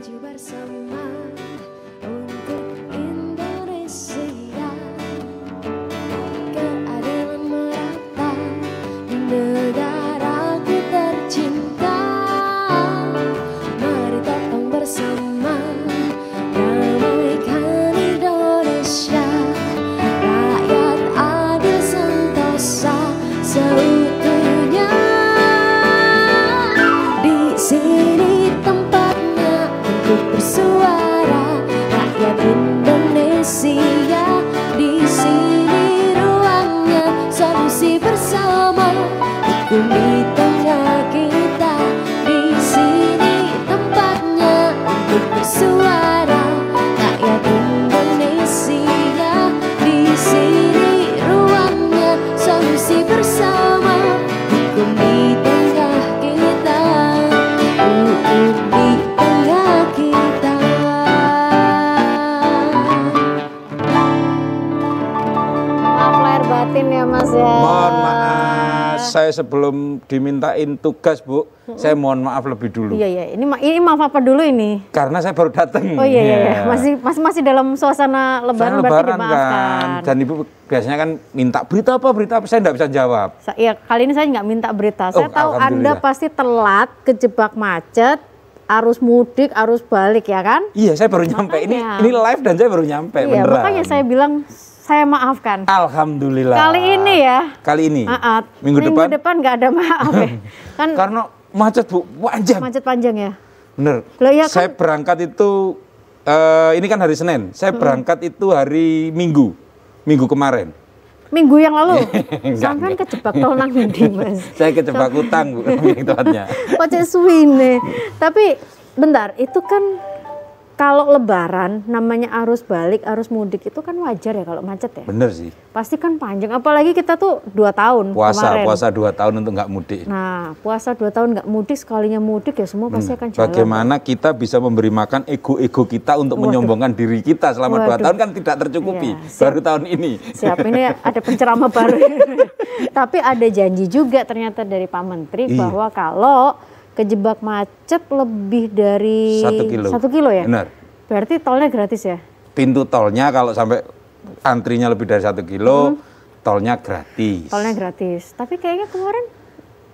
maju bersama untuk Indonesia. Keadilan merata di negaraku tercinta. Mari topang bersama damaikan Indonesia. Rakyat adil sentosa seutuhnya. Di sini tempatnya untuk bersuara rakyat Indonesia. Di sini ruangnya solusi bersama, hukum di tengah kita. Di sini tempatnya untuk bersuara rakyat Indonesia. Di sini ruangnya solusi bersama, hukum di tengah kita. Hukum di tengah kita. Maaf lahir batin ya Mas ya. Mohon maaf, saya sebelum dimintain tugas Bu, saya mohon maaf lebih dulu. Iya. Ini maaf apa dulu ini? Karena saya baru datang. Oh iya. Masih dalam suasana lebaran, berarti dimaafkan. kan. Dan Ibu biasanya kan minta berita apa, saya nggak bisa jawab. Iya, kali ini saya nggak minta berita. Saya tahu Anda alhamdulillah. pasti telat, kejebak macet, arus mudik, arus balik ya kan? Iya, saya baru nyampe. Makanya. Ini live dan saya baru nyampe, Iya, beneran. makanya saya bilang saya maafkan. Alhamdulillah. Kali ini ya. Kali ini. Minggu depan nggak ada maaf ya. Kan Karena macet Bu, panjang. macet panjang ya. Bener. Loh, iya kan? Saya berangkat itu, ini kan hari Senin. Saya berangkat itu hari Minggu kemarin. Minggu yang lalu Enggak, sampean kejebak tol nang ndi Mas? Saya kejebak utang Bu, lebih tepatnya. Kocek suwine. Tapi bentar, itu kan kalau lebaran namanya arus balik, arus mudik itu kan wajar ya kalau macet ya. Bener sih. Pasti kan panjang, apalagi kita tuh 2 tahun kemarin. Puasa 2 tahun untuk nggak mudik. Nah, puasa 2 tahun nggak mudik, sekalinya mudik ya semua pasti akan jalan. Bagaimana kita bisa memberi makan ego-ego kita untuk menyombongkan diri kita selama 2 tahun kan tidak tercukupi. Iya, siap. Baru tahun ini. Siap, ini ada penceramah baru. Tapi ada janji juga ternyata dari Pak Menteri bahwa kalau kejebak macet lebih dari 1 kilo ya? Benar. Berarti tolnya gratis ya? Pintu tolnya kalau sampai antrinya lebih dari 1 kilo, tolnya gratis. Tolnya gratis. Tapi kayaknya kemarin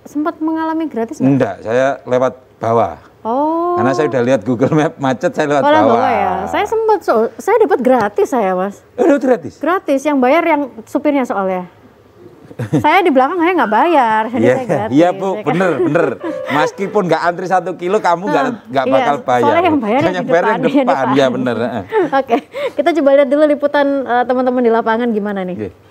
sempat mengalami gratis nggak? Enggak, saya lewat bawah. Oh. Karena saya udah lihat Google Map macet, saya lewat Lewat bawah. bawah ya? Saya sempat, saya dapat gratis saya Mas. Udah gratis? Gratis, yang bayar yang supirnya soalnya. Saya di belakang saya nggak bayar, jadi saya gratis. Iya Bu, ya kan? bener. Meskipun nggak antri 1 kilo, kamu nggak Iya, bakal bayar. soalnya yang bayar yang di yang depan, depan, ya bener. Oke, kita coba lihat dulu liputan teman-teman di lapangan gimana nih. Oke.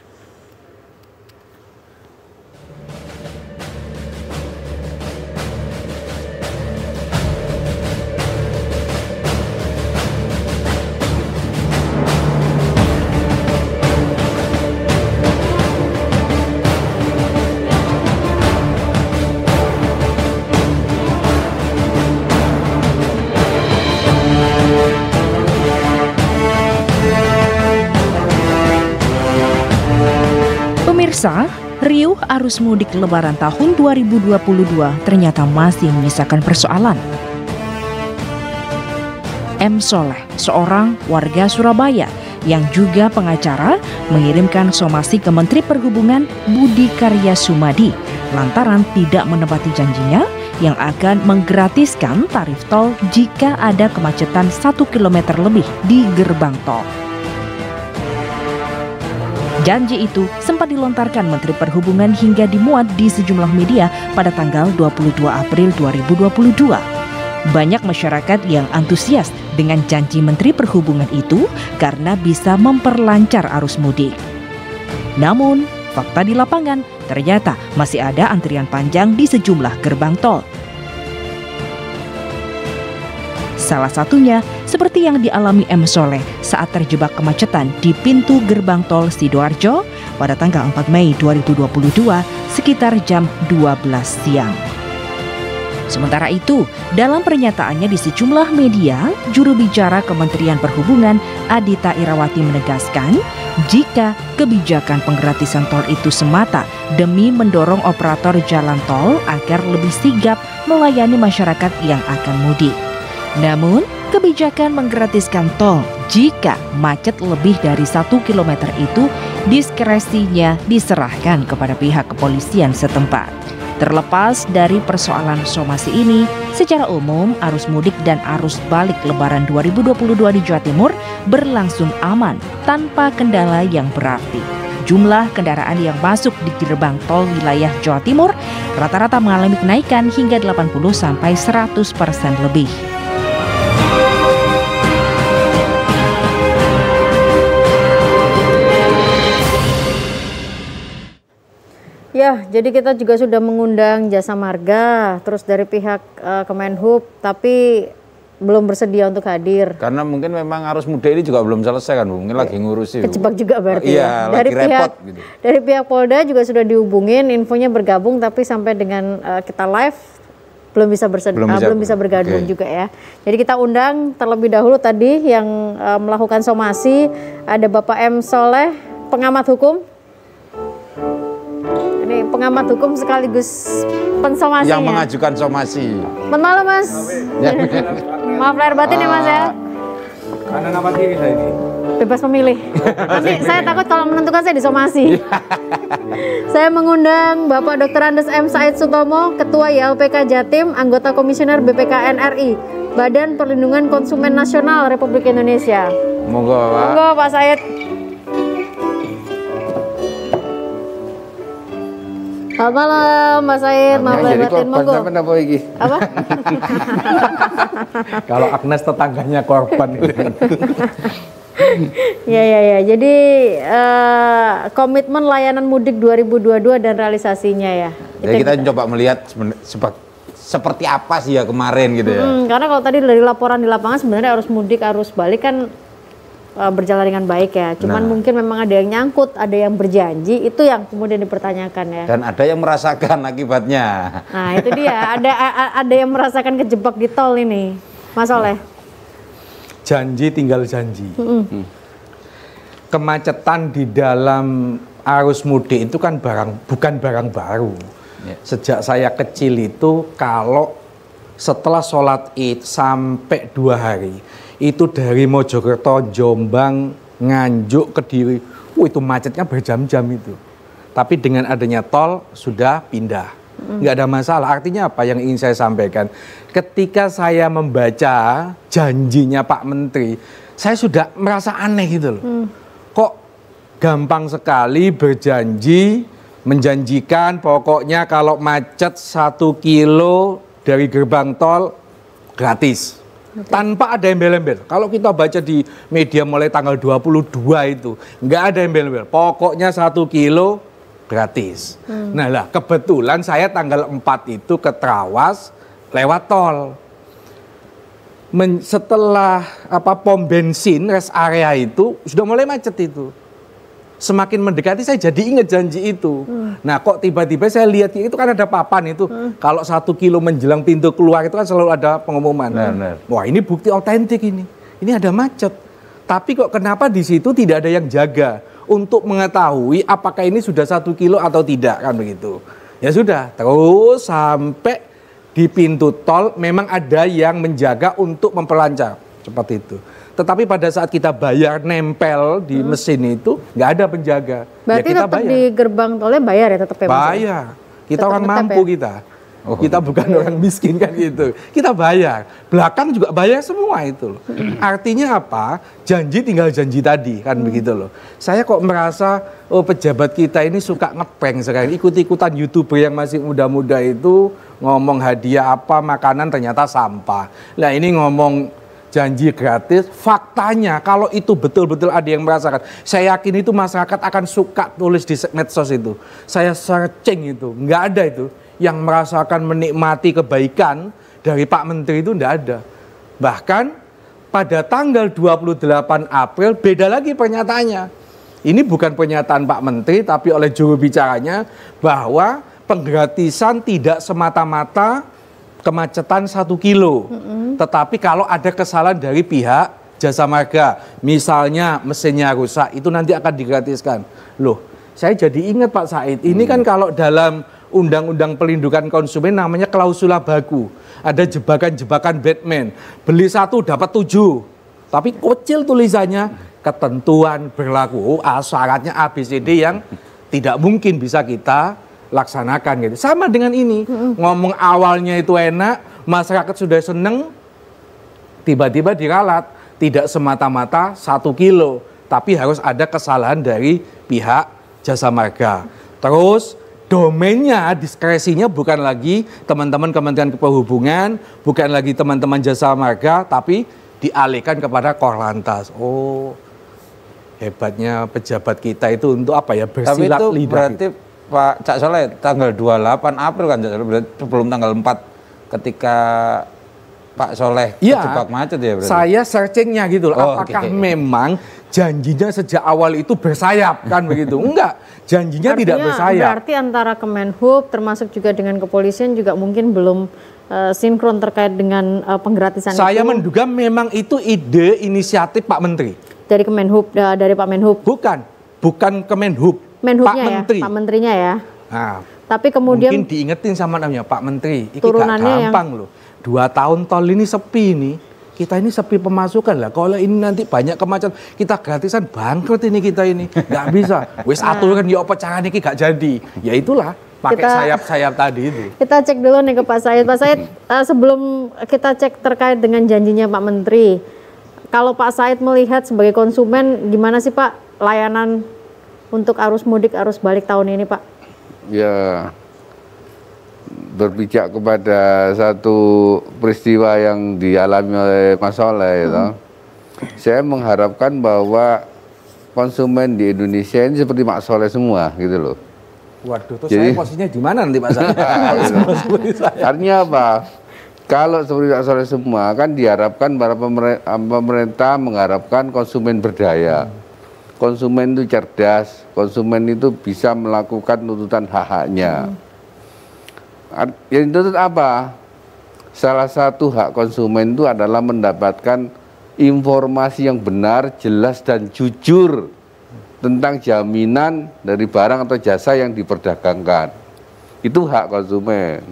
Pemirsa, riuh arus mudik Lebaran tahun 2022 ternyata masih menyisakan persoalan. M. Soleh, seorang warga Surabaya yang juga pengacara, mengirimkan somasi ke Menteri Perhubungan Budi Karya Sumadi lantaran tidak menepati janjinya yang akan menggratiskan tarif tol jika ada kemacetan 1 km lebih di gerbang tol. Janji itu sempat dilontarkan Menteri Perhubungan hingga dimuat di sejumlah media pada tanggal 22 April 2022. Banyak masyarakat yang antusias dengan janji Menteri Perhubungan itu karena bisa memperlancar arus mudik. Namun, fakta di lapangan ternyata masih ada antrian panjang di sejumlah gerbang tol. Salah satunya seperti yang dialami M. Soleh saat terjebak kemacetan di pintu gerbang tol Sidoarjo pada tanggal 4 Mei 2022 sekitar jam 12 siang. Sementara itu, dalam pernyataannya di sejumlah media, juru bicara Kementerian Perhubungan Adhita Irawati menegaskan, jika kebijakan penggratisan tol itu semata demi mendorong operator jalan tol agar lebih sigap melayani masyarakat yang akan mudik. Namun, kebijakan menggratiskan tol jika macet lebih dari 1 kilometer itu diskresinya diserahkan kepada pihak kepolisian setempat. Terlepas dari persoalan somasi ini, secara umum arus mudik dan arus balik Lebaran 2022 di Jawa Timur berlangsung aman tanpa kendala yang berarti. Jumlah kendaraan yang masuk di gerbang tol wilayah Jawa Timur rata-rata mengalami kenaikan hingga 80-100% lebih. Ya, jadi kita juga sudah mengundang Jasa Marga, terus dari pihak Kemenhub, tapi belum bersedia untuk hadir. Karena mungkin memang arus mudik ini juga belum selesai kan, Bu? Mungkin lagi ngurusi. Kejebak juga berarti. Iya, Dari lagi pihak repot gitu. Dari pihak Polda juga sudah dihubungin, infonya bergabung, tapi sampai dengan kita live belum bisa bergabung juga ya. Jadi kita undang terlebih dahulu tadi yang melakukan somasi, ada Bapak M. Soleh, pengamat hukum. Ini pengamat hukum sekaligus pensomasinya. Yang mengajukan somasi. Selamat malam, Mas. Maaf lahir batin ya, Mas ya. Kanan apa kiri saya ini? Bebas memilih. Nanti saya takut kalau menentukan saya disomasi. Saya mengundang Bapak Dr. Andes M. Said Sutomo, Ketua YLPK Jatim, anggota Komisioner BPKN RI, Badan Perlindungan Konsumen Nasional Republik Indonesia. Monggo, Pak. Monggo, Pak Said. Selamat malam, Mbak Said. Maaf lahir batin, monggo. Apa iki? Apa? Kalau Agnes tetangganya korban itu. Ya. Jadi komitmen layanan mudik 2022 dan realisasinya ya. Jadi kita coba melihat seperti apa sih ya kemarin gitu ya. Karena kalau tadi dari laporan di lapangan sebenarnya arus mudik, arus balik kan berjalan dengan baik ya. Cuman mungkin memang ada yang nyangkut, ada yang berjanji, itu yang kemudian dipertanyakan ya. Dan ada yang merasakan akibatnya. Nah itu dia, ada yang merasakan kejebak di tol ini, Mas Oleh. Janji tinggal janji. Kemacetan di dalam arus mudik itu kan bukan barang baru. Sejak saya kecil itu kalau setelah sholat Id sampai 2 hari, itu dari Mojokerto, Jombang, Nganjuk, Kediri, itu macetnya berjam-jam itu. Tapi dengan adanya tol sudah pindah, nggak ada masalah. Artinya apa yang ingin saya sampaikan? Ketika saya membaca janjinya Pak Menteri, saya sudah merasa aneh gitu loh. Kok gampang sekali berjanji, menjanjikan pokoknya kalau macet 1 kilo dari gerbang tol gratis. Tanpa ada embel-embel. Kalau kita baca di media mulai tanggal 22 itu, nggak ada embel-embel. Pokoknya 1 kilo gratis. Nah lah, kebetulan saya tanggal 4 itu ke Trawas lewat tol. Setelah pom bensin rest area itu sudah mulai macet itu. Semakin mendekati saya jadi ingat janji itu. Nah kok tiba-tiba saya lihat itu kan ada papan itu. Kalau 1 kilo menjelang pintu keluar itu kan selalu ada pengumuman. Wah ini bukti otentik ini. Ini ada macet. Tapi kok kenapa di situ tidak ada yang jaga untuk mengetahui apakah ini sudah 1 kilo atau tidak kan begitu. Ya sudah terus sampai di pintu tol memang ada yang menjaga untuk memperlancar seperti itu. Tetapi pada saat kita bayar nempel di mesin itu nggak ada penjaga. Berarti ya kita tetap bayar. di gerbang tolnya bayar ya tetap ya? Bayar. Kita tetap orang tetap mampu ya? kita. Kita bukan orang miskin kan gitu. Kita bayar. Belakang juga bayar semua itu loh. Artinya apa? Janji tinggal janji tadi kan begitu loh. Saya kok merasa pejabat kita ini suka ngeprank sekarang. Ikut-ikutan YouTuber yang masih muda-muda itu ngomong hadiah apa makanan ternyata sampah. Nah ini ngomong janji gratis, faktanya kalau itu betul-betul ada yang merasakan, saya yakin itu masyarakat akan suka tulis di medsos itu. Saya searching itu, nggak ada itu yang merasakan menikmati kebaikan dari Pak Menteri itu nggak ada. Bahkan pada tanggal 28 April beda lagi pernyataannya. Ini bukan pernyataan Pak Menteri tapi oleh juru bicaranya bahwa penggratisan tidak semata-mata kemacetan 1 kilo. Tetapi kalau ada kesalahan dari pihak Jasa Marga, misalnya mesinnya rusak, itu nanti akan digratiskan. Loh, saya jadi ingat Pak Said, ini kan kalau dalam undang-undang pelindungan konsumen namanya klausula baku. Ada jebakan-jebakan Batman. Beli 1 dapat 7. Tapi kecil tulisannya, ketentuan berlaku. Syaratnya ABCD yang tidak mungkin bisa kita laksanakan gitu. Sama dengan ini. Ngomong awalnya itu enak, masyarakat sudah seneng, tiba-tiba diralat. Tidak semata-mata 1 kilo, tapi harus ada kesalahan dari pihak Jasa Marga. Terus domainnya, diskresinya bukan lagi teman-teman Kementerian Perhubungan, bukan lagi teman-teman Jasa Marga, tapi dialihkan kepada Korlantas. Oh, hebatnya pejabat kita itu untuk apa ya? Bersilat lidah. Tapi itu berarti Pak Cak Soleh tanggal 28 April kan, berarti sebelum tanggal 4 ketika Pak Soleh terjebak macet ya berarti? Saya searchingnya gitu loh, apakah memang janjinya sejak awal itu bersayap kan begitu? Enggak, janjinya tidak bersayap. Berarti antara Kemenhub termasuk juga dengan kepolisian juga mungkin belum sinkron terkait dengan penggratisan Saya itu. menduga memang itu ide inisiatif Pak Menteri. Dari Kemenhub, dari Pak Menhub? Bukan Kemenhub, Pak Menteri. Pak Menterinya ya? Nah, tapi kemudian mungkin diingetin sama namanya Pak Menteri, ini gak gampang loh. 2 tahun tol ini sepi nih, kita ini sepi pemasukan lah. Kalau ini nanti banyak kemacetan, kita gratisan bangkrut ini kita ini, nggak bisa. Wis atur kan ya apa caranya ini gak jadi. Ya itulah, pakai sayap-sayap tadi itu. Kita cek dulu nih ke Pak Said. Pak Said, sebelum kita cek terkait dengan janjinya Pak Menteri, kalau Pak Said melihat sebagai konsumen, gimana sih Pak layanan untuk arus mudik, arus balik tahun ini Pak? Ya, berpijak kepada satu peristiwa yang dialami oleh Mas Soleh itu, saya mengharapkan bahwa konsumen di Indonesia ini seperti Mas Soleh semua gitu loh. Waduh, terus saya posisinya di mana nanti Pak Soleh? Artinya apa? Kalau seperti Mas Soleh semua kan diharapkan para pemerintah mengharapkan konsumen berdaya. Konsumen itu cerdas, konsumen itu bisa melakukan tuntutan hak-haknya. Yang dituntut apa? Salah satu hak konsumen itu adalah mendapatkan informasi yang benar, jelas dan jujur tentang jaminan dari barang atau jasa yang diperdagangkan. Itu hak konsumen.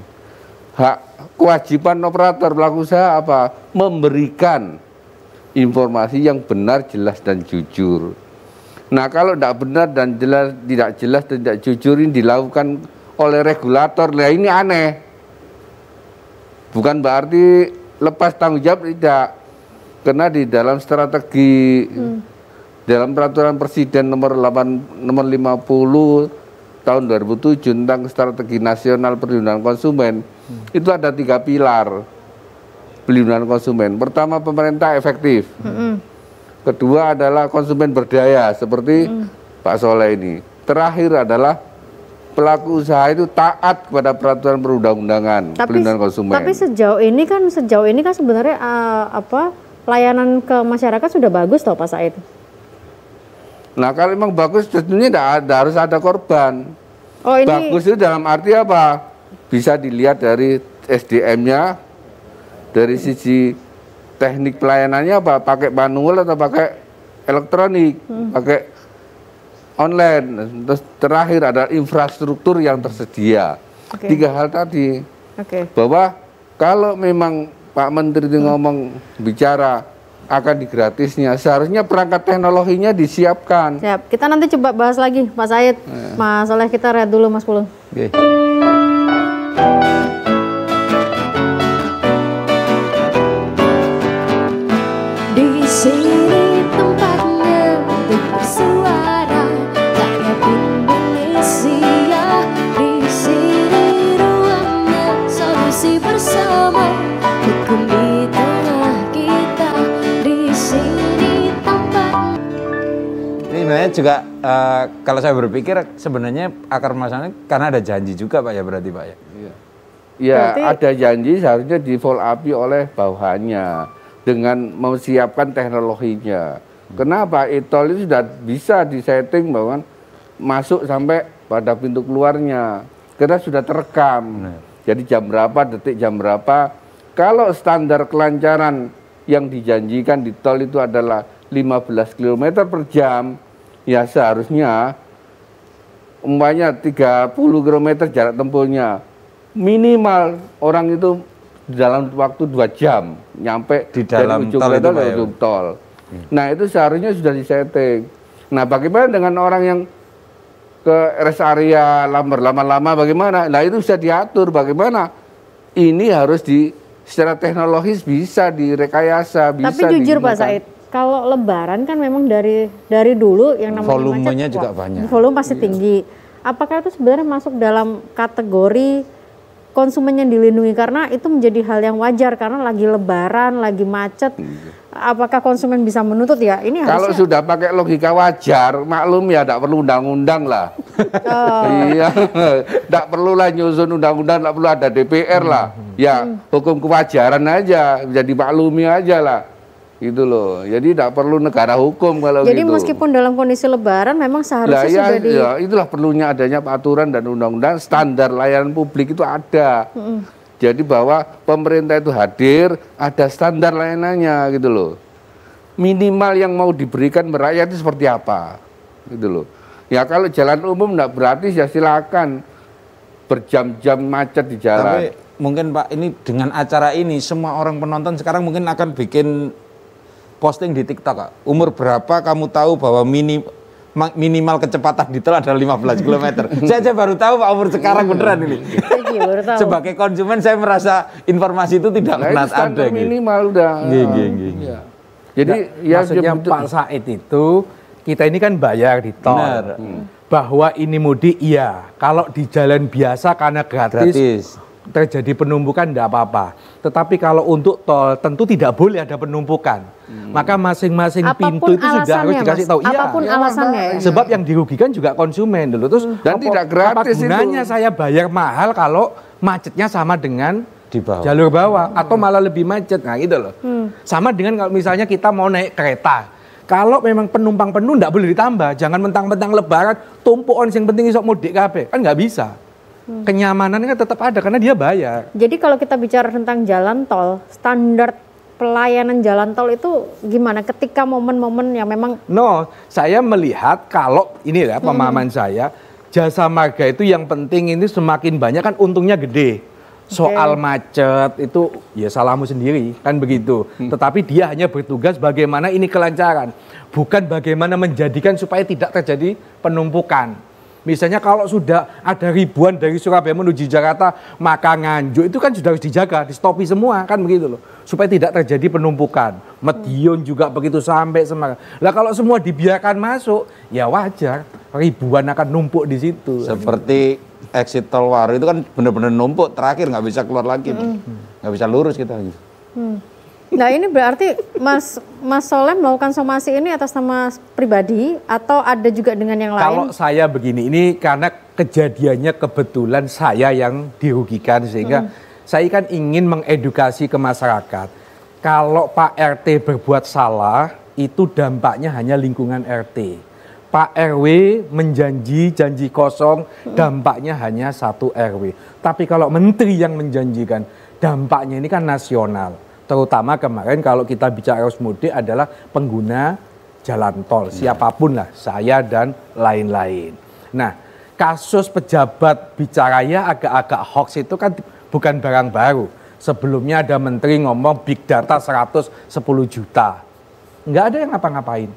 Hak kewajiban operator pelaku usaha apa? Memberikan informasi yang benar, jelas dan jujur. Nah, kalau tidak benar dan tidak jelas dan tidak jujur ini dilakukan oleh regulator, lah ini aneh. Bukan berarti lepas tanggung jawab, tidak. Karena di dalam strategi dalam peraturan Presiden nomor 50 tahun 2007 tentang strategi nasional perlindungan konsumen, itu ada 3 pilar perlindungan konsumen. Pertama, pemerintah efektif. Kedua adalah konsumen berdaya seperti Pak Soleh ini. Terakhir adalah pelaku usaha itu taat kepada peraturan perundang-undangan perlindungan konsumen. Tapi sejauh ini kan sebenarnya layanan ke masyarakat sudah bagus toh Pak Said. Nah, kalau memang bagus tentunya harus ada korban. Oh, ini bagus itu dalam arti apa? Bisa dilihat dari SDM-nya, dari sisi teknik pelayanannya apa? Pakai manual atau pakai elektronik, pakai online. Terus terakhir ada infrastruktur yang tersedia. 3 hal tadi. Bahwa kalau memang Pak Menteri ngomong bicara akan digratisnya, seharusnya perangkat teknologinya disiapkan. Siap. Kita nanti coba bahas lagi Pak Said. Mas Soleh, kita lihat dulu Mas Pulung. Di sini tempatnya untuk bersuara, rakyat Indonesia. Di sini ruangnya solusi bersama, hukum di tengah kita. Di sini tempat. Ini sebenarnya juga kalau saya berpikir sebenarnya akar masalahnya karena ada janji juga Pak ya, berarti Pak ya. Ya, ada janji seharusnya di follow up oleh bawahannya dengan mempersiapkan teknologinya. Kenapa? E-tol itu sudah bisa disetting bahwa masuk sampai pada pintu keluarnya. Karena sudah terekam. Jadi jam berapa, detik jam berapa. Kalau standar kelancaran yang dijanjikan di tol itu adalah 15 km per jam, ya seharusnya umpamanya 30 km jarak tempuhnya, minimal orang itu dalam waktu 2 jam nyampe di dalam ujung tol, ujung tol. Nah itu seharusnya sudah disetting. Nah bagaimana dengan orang yang ke rest area lama-lama bagaimana? Nah itu bisa diatur bagaimana. Ini harus secara teknologis bisa direkayasa, bisa. Tapi jujur Pak Said, kalau Lebaran kan memang dari dulu yang namanya volumenya macet, juga banyak. Volume pasti tinggi. Apakah itu sebenarnya masuk dalam kategori konsumen yang dilindungi, karena itu menjadi hal yang wajar karena lagi Lebaran, lagi macet. Apakah konsumen bisa menuntut ya? Ini kalau harusnya sudah pakai logika wajar, maklum ya, tidak perlu undang-undang lah. Iya, tidak perlu lah nyusun undang-undang, tidak perlu ada DPR lah. Ya hukum kewajaran aja, jadi maklumi aja lah. Gitu loh. Jadi tidak perlu negara hukum kalau jadi gitu. Jadi meskipun dalam kondisi Lebaran memang seharusnya sudah ya, itulah perlunya adanya aturan dan undang-undang, standar layanan publik itu ada. Jadi bahwa pemerintah itu hadir, ada standar layanannya gitu loh. Minimal yang mau diberikan merakyat itu seperti apa, gitu loh. Ya kalau jalan umum enggak berarti ya silakan berjam-jam macet di jalan. Tapi mungkin Pak, ini dengan acara ini semua orang penonton sekarang mungkin akan bikin posting di TikTok, Kak. Umur berapa kamu tahu bahwa minimal kecepatan di tol adalah 15 km. Saya aja baru tahu Pak umur sekarang beneran ini. Sebagai konsumen saya merasa informasi itu tidak pernah ada. Minimal udah. Ya. Jadi ya maksudnya Pak Said itu kita ini kan bayar di tol. Bahwa ini mudik iya. Kalau di jalan biasa karena gratis. Terjadi penumpukan tidak apa-apa. Tetapi kalau untuk tol tentu tidak boleh ada penumpukan. Maka masing-masing pintu itu sudah harus dikasih tahu. Apapun alasannya. Sebab yang dirugikan juga konsumen dulu. Terus dan tidak gratis apa gunanya itu saya bayar mahal kalau macetnya sama dengan di bawah, jalur bawah atau malah lebih macet. Nah gitu loh. Sama dengan kalau misalnya kita mau naik kereta. Kalau memang penumpang penuh tidak boleh ditambah. Jangan mentang-mentang Lebaran tumpuk yang penting isok mudik kabeh. Kan nggak bisa. Kenyamanannya kan tetap ada karena dia bayar. Jadi kalau kita bicara tentang jalan tol, standar pelayanan jalan tol itu gimana ketika momen-momen yang memang... No, saya melihat kalau ini ya pemahaman saya, jasa marga itu yang penting ini semakin banyak kan untungnya gede. Soal macet itu ya salahmu sendiri kan begitu. Tetapi dia hanya bertugas bagaimana ini kelancaran, bukan bagaimana menjadikan supaya tidak terjadi penumpukan. Misalnya kalau sudah ada ribuan dari Surabaya menuju Jakarta, maka Nganjuk itu kan sudah harus dijaga, distopi semua kan begitu loh. Supaya tidak terjadi penumpukan. Madiun juga begitu sampai Semarang. Lah kalau semua dibiarkan masuk, ya wajar ribuan akan numpuk di situ. Seperti exit tol Waru itu kan benar-benar numpuk, terakhir nggak bisa keluar lagi, nggak bisa lurus kita. Nah ini berarti Mas Soleh melakukan somasi ini atas nama pribadi atau ada juga dengan yang lain? Kalau saya begini, ini karena kejadiannya kebetulan saya yang dirugikan sehingga saya kan ingin mengedukasi ke masyarakat. Kalau Pak RT berbuat salah, itu dampaknya hanya lingkungan RT. Pak RW janji kosong, dampaknya hanya satu RW. Tapi kalau menteri yang menjanjikan, dampaknya ini kan nasional. Terutama kemarin kalau kita bicara arus mudik adalah pengguna jalan tol, siapapun lah, saya dan lain-lain. Nah, kasus pejabat bicara ya agak-agak hoax itu kan bukan barang baru. Sebelumnya ada menteri ngomong big data 110 juta. Nggak ada yang ngapa-ngapain.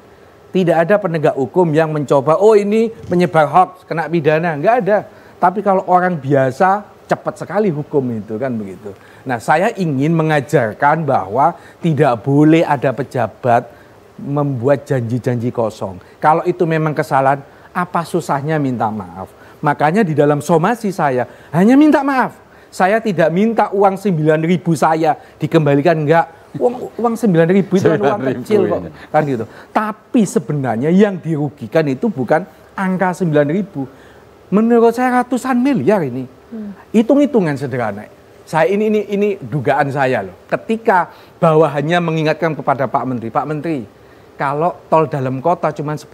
Tidak ada penegak hukum yang mencoba, oh ini menyebar hoax, kena pidana. Nggak ada. Tapi kalau orang biasa, cepat sekali hukum itu kan begitu. Nah saya ingin mengajarkan bahwa tidak boleh ada pejabat membuat janji-janji kosong. Kalau itu memang kesalahan, apa susahnya minta maaf. Makanya di dalam somasi saya hanya minta maaf. Saya tidak minta uang 9.000 saya dikembalikan, enggak. Uang 9.000 itu kan uang kecil kok. Kan gitu. Tapi sebenarnya yang dirugikan itu bukan angka 9.000. Menurut saya ratusan miliar ini. Hitung-hitungan sederhana. Saya ini dugaan saya loh. Ketika bawahannya mengingatkan kepada Pak Menteri, kalau tol dalam kota cuma 10.000,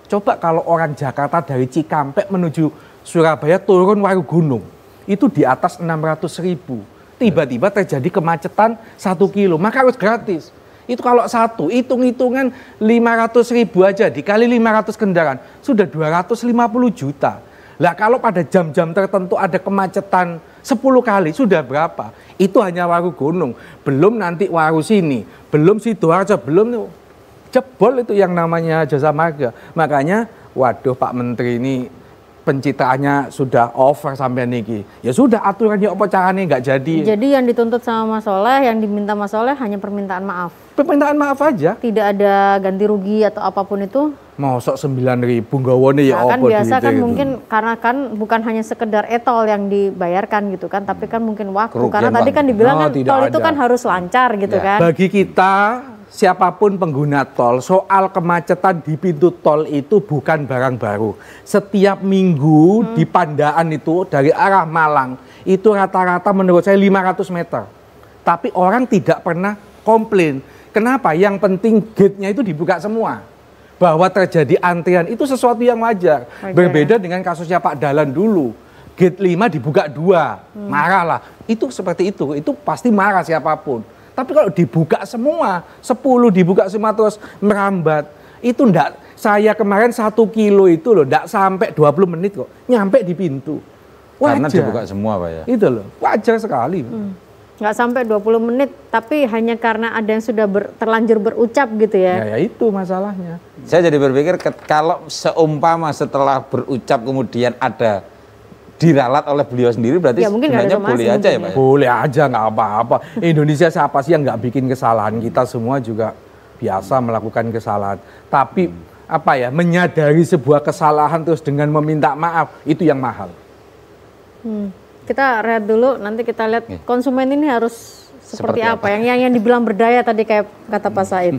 coba kalau orang Jakarta dari Cikampek menuju Surabaya turun Warugunung, itu di atas 600.000. Tiba-tiba terjadi kemacetan 1 kilo, maka harus gratis. Itu kalau satu, hitung-hitungan 500.000 aja dikali 500 kendaraan, sudah 250 juta. Lah kalau pada jam-jam tertentu ada kemacetan 10 kali, sudah berapa? Itu hanya Waru Gunung, belum nanti Waru sini, belum Sidoarjo, belum jebol itu yang namanya Jasa Marga. Makanya, waduh Pak Menteri ini pencitraannya sudah over sampai niki. Ya sudah aturannya apa caranya nggak jadi. Jadi yang dituntut sama Mas Soleh, yang diminta Mas Soleh hanya permintaan maaf. Permintaan maaf aja. Tidak ada ganti rugi atau apapun itu. Mosok 9.000 gawone ya Nah, kan apa biasa kan gitu. mungkin karena kan bukan hanya sekedar e-tol yang dibayarkan gitu kan, tapi kan mungkin waktu. Kerugian Karena tadi kan waktu. dibilang kan tidak tol itu ada. kan harus lancar gitu Ya. kan. Bagi kita siapapun pengguna tol, soal kemacetan di pintu tol itu bukan barang baru. Setiap minggu di Pandaan itu dari arah Malang itu rata-rata menurut saya 500 meter. Tapi orang tidak pernah komplain. Kenapa? Yang penting gate-nya itu dibuka semua. Bahwa terjadi antrian itu sesuatu yang wajar. Berbeda dengan kasusnya Pak Dahlan dulu. Gate 5 dibuka 2, marah lah. Itu seperti itu pasti marah siapapun. Tapi kalau dibuka semua, 10 dibuka semua terus merambat, itu enggak. Saya kemarin 1 kilo itu loh, enggak sampai 20 menit kok, nyampe di pintu. Wajar. Karena dibuka semua Pak ya. Itu loh, wajar sekali. Nggak sampai 20 menit, tapi hanya karena ada yang sudah terlanjur berucap gitu ya. Ya itu masalahnya. Saya jadi berpikir kalau seumpama setelah berucap kemudian ada diralat oleh beliau sendiri, berarti Ya, mungkin nggak ada sebenarnya boleh somasi aja ya mungkin Pak ya? Boleh aja, nggak apa-apa. Indonesia siapa sih yang nggak bikin kesalahan? Kita semua juga biasa melakukan kesalahan. Tapi apa ya, menyadari sebuah kesalahan terus dengan meminta maaf, itu yang mahal. Kita rehat dulu, nanti kita lihat konsumen ini harus seperti Seperti apa. Yang dibilang berdaya tadi kayak kata Pak Said.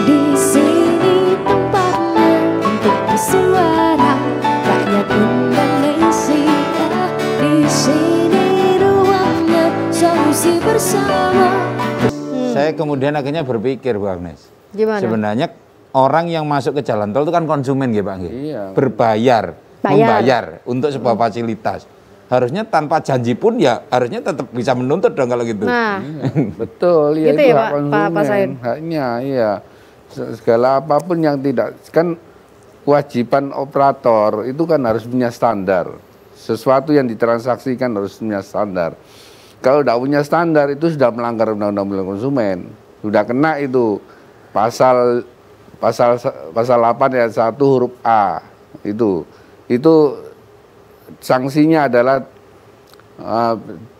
Di sini tempatnya untuk bersuara, rakyat Indonesia. Di sini ruangnya solusi bersama. Saya kemudian akhirnya berpikir Bu Agnes, Gimana? sebenarnya orang yang masuk ke jalan tol itu kan konsumen gitu Pak. Iya. Berbayar, Bayar. membayar untuk sebuah fasilitas. Harusnya tanpa janji pun ya harusnya tetap bisa menuntut dong kalau gitu. Nah, Betul, ya Gitu itu ya, hak Pak Said? konsumen, haknya, iya. Segala apapun yang tidak, kan kewajiban operator itu kan harus punya standar. Sesuatu yang ditransaksikan harus punya standar. Kalau tidak punya standar itu sudah melanggar undang-undang konsumen, sudah kena itu pasal 8 ayat 1 huruf A itu sanksinya adalah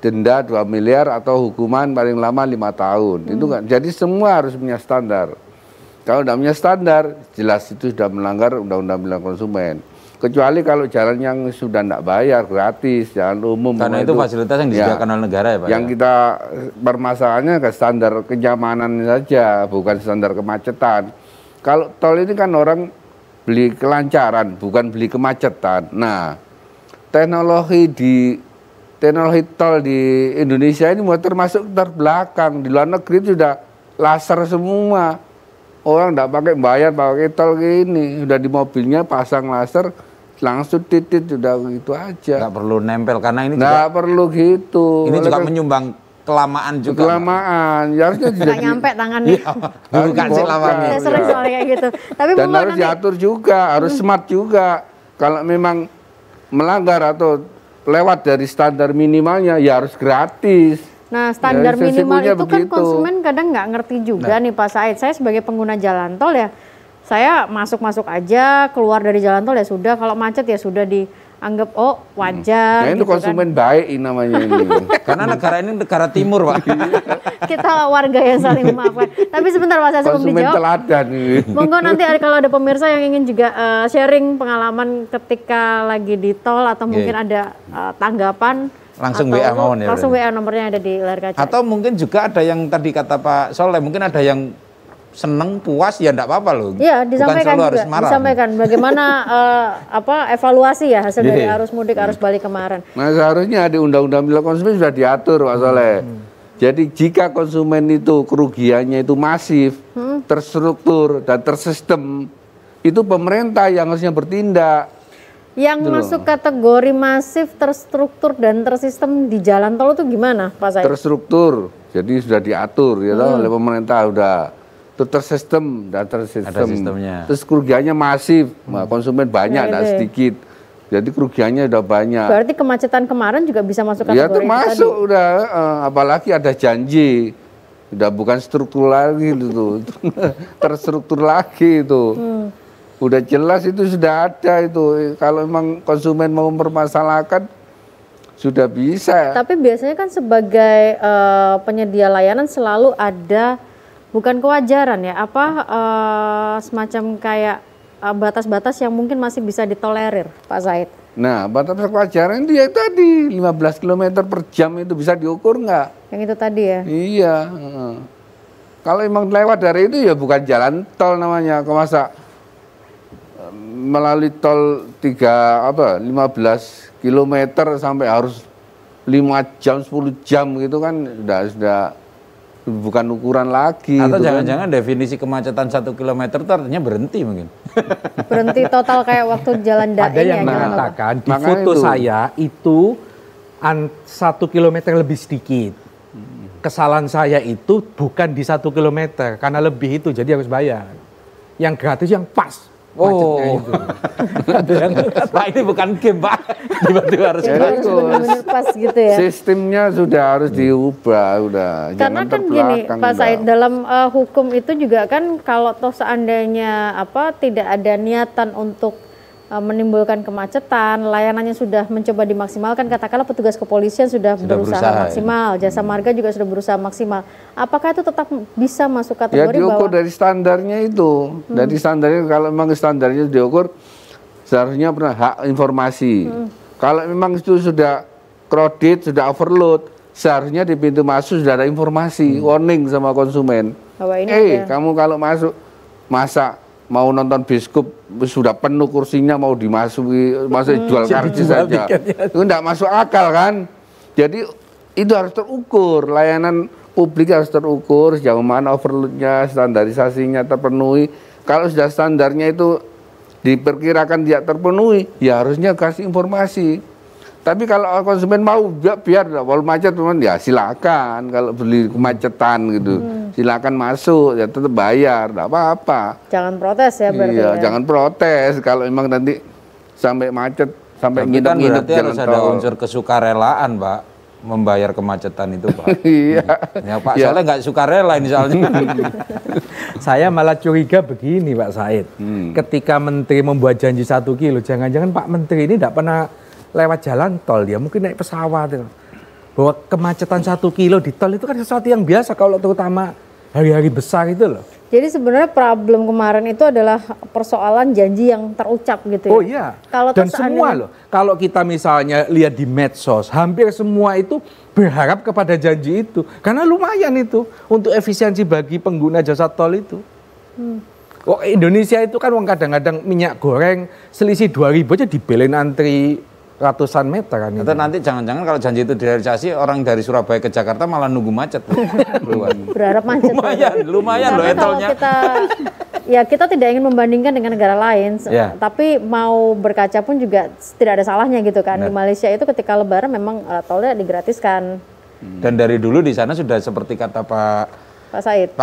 denda 2 miliar atau hukuman paling lama 5 tahun. Itu kan. Jadi semua harus punya standar. Kalau tidak punya standar, jelas itu sudah melanggar undang-undang konsumen. Kecuali kalau jalan yang sudah tidak bayar, gratis, jalan umum. Karena itu fasilitas yang disediakan oleh negara ya Pak. Yang kita permasalahannya ke standar kenyamanan saja, bukan standar kemacetan. Kalau tol ini kan orang beli kelancaran, bukan beli kemacetan. Nah, teknologi tol di Indonesia ini mau termasuk terbelakang. Di luar negeri itu sudah laser semua. Orang tidak pakai bayar, pakai tol kayak ini. Sudah di mobilnya pasang laser, langsung titit, sudah gitu aja. Nggak perlu nempel karena ini Nggak juga perlu gitu. ini juga Oleh menyumbang kelamaan juga. kelamaan. Ya, harusnya nggak nyampe tangannya. Dulu kasih lama Saya nih. sering soalnya kayak gitu. Tapi Dan monggo harus nanti diatur juga, harus smart juga. Kalau memang melanggar atau lewat dari standar minimalnya, ya harus gratis. Nah, standar Ya, minimal sesungguhnya itu kan begitu. konsumen kadang nggak ngerti juga nih Pak Said. Saya sebagai pengguna jalan tol ya, saya masuk-masuk aja, keluar dari jalan tol ya sudah. Kalau macet ya sudah dianggap wajar. Nah, itu gitu konsumen baik ini namanya ini. Karena negara ini negara timur Pak. Kita warga yang saling memaafkan. Tapi sebentar Pak Said sebelum Konsumen dijawab. teladan ini. Monggo nanti kalau ada pemirsa yang ingin juga sharing pengalaman ketika lagi di tol atau mungkin ada tanggapan. Langsung atau WA mawon ya, Langsung berarti. WA nomornya ada di layar kaca. Atau mungkin juga ada yang tadi kata Pak Soleh, mungkin ada yang seneng, puas, ya enggak apa-apa loh. Iya, Bukan disampaikan selalu juga. harus marah. Disampaikan bagaimana evaluasi ya hasil dari Iya. arus mudik, arus balik kemarin. Nah, seharusnya di Undang-Undang Milik Konsumen sudah diatur, Pak Soleh. Jadi jika konsumen itu kerugiannya itu masif, terstruktur dan tersistem, itu pemerintah yang harusnya bertindak. Yang masuk kategori masif, terstruktur dan tersistem di jalan tol itu gimana, Pak Said? Terstruktur, jadi sudah diatur ya oleh pemerintah, udah itu tersistem, dan tersistem. Ada sistemnya. Terus kerugiannya masif, konsumen banyak, tidak sedikit. Jadi kerugiannya udah banyak. Berarti kemacetan kemarin juga bisa masuk kategori ya termasuk tadi. Udah, apalagi ada janji, udah bukan struktur lagi itu, terstruktur lagi itu. Udah jelas itu sudah ada itu. Kalau memang konsumen mau mempermasalahkan, sudah bisa. Tapi biasanya kan sebagai penyedia layanan selalu ada, bukan kewajaran ya, semacam kayak batas-batas yang mungkin masih bisa ditolerir, Pak Said. Nah, batas kewajaran dia tadi 15 km per jam itu bisa diukur nggak? Yang itu tadi ya? Iya. Kalau emang lewat dari itu ya bukan jalan tol namanya. Kok masa melalui tol 15 km sampai harus 5 jam, 10 jam gitu kan sudah bukan ukuran lagi. Atau gitu jangan-jangan definisi kemacetan 1 km itu artinya berhenti mungkin. Berhenti total kayak waktu jalan Ada yang mengatakan di foto saya itu 1 kilometer lebih sedikit. Kesalahan saya itu bukan di 1 kilometer, karena lebih itu jadi harus bayar. Yang gratis yang pas. Oh, Pak ini bukan game Pak, tiba-tiba harus benar-benar pas gitu ya. Sistemnya sudah harus diubah, udah. Karena kan gini, Pak Said, dalam hukum itu juga kan kalau toh seandainya tidak ada niatan untuk menimbulkan kemacetan, layanannya sudah mencoba dimaksimalkan, katakanlah petugas kepolisian sudah berusaha maksimal, jasa marga juga sudah berusaha maksimal. Apakah itu tetap bisa masuk kategori ya diukur dari standarnya itu. Dari standarnya, kalau memang standarnya diukur, seharusnya pernah hak informasi. Kalau memang itu sudah crowded, sudah overload, seharusnya di pintu masuk sudah ada informasi, warning sama konsumen. Kamu kalau masuk, masa mau nonton bioskop sudah penuh kursinya, mau dimasuki, jual karcis saja, itu tidak masuk akal kan. Jadi itu harus terukur, layanan publik harus terukur sejauh mana overloadnya, standarisasinya terpenuhi. Kalau sudah standarnya itu diperkirakan tidak terpenuhi, ya harusnya kasih informasi. Tapi kalau konsumen mau biar walau macet teman, ya silakan. Kalau beli kemacetan gitu, silakan masuk, ya tetap bayar, tidak apa-apa. Jangan protes ya berarti. Iya, ya. Jangan protes kalau memang nanti sampai macet, sampai nginep-nginep jalan tol. Ada unsur kesukarelaan, Pak, membayar kemacetan itu, Pak. Iya. Ya, Pak, soalnya nggak sukarela ini soalnya. Saya malah curiga begini, Pak Said. Ketika Menteri membuat janji 1 kilo, jangan-jangan Pak Menteri ini tidak pernah lewat jalan tol, dia mungkin naik pesawat. Bahwa kemacetan 1 kilo di tol itu kan sesuatu yang biasa kalau terutama hari-hari besar itu loh. Jadi sebenarnya problem kemarin itu adalah persoalan janji yang terucap gitu ya. Oh iya. Dan semua loh, kalau kita misalnya lihat di medsos, hampir semua itu berharap kepada janji itu. Karena lumayan itu untuk efisiensi bagi pengguna jasa tol itu. Oh, Indonesia itu kan kadang-kadang minyak goreng selisih 2.000 aja dibelain antri ratusan meter kan. Atau nanti jangan-jangan kalau janji itu direalisasi, orang dari Surabaya ke Jakarta malah nunggu macet. Berharap macet. Lumayan loh etolnya. Kita tidak ingin membandingkan dengan negara lain, tapi mau berkaca pun juga tidak ada salahnya gitu kan. Di Malaysia itu ketika lebaran memang tolnya digratiskan. Dan dari dulu di sana sudah seperti kata Pak Said,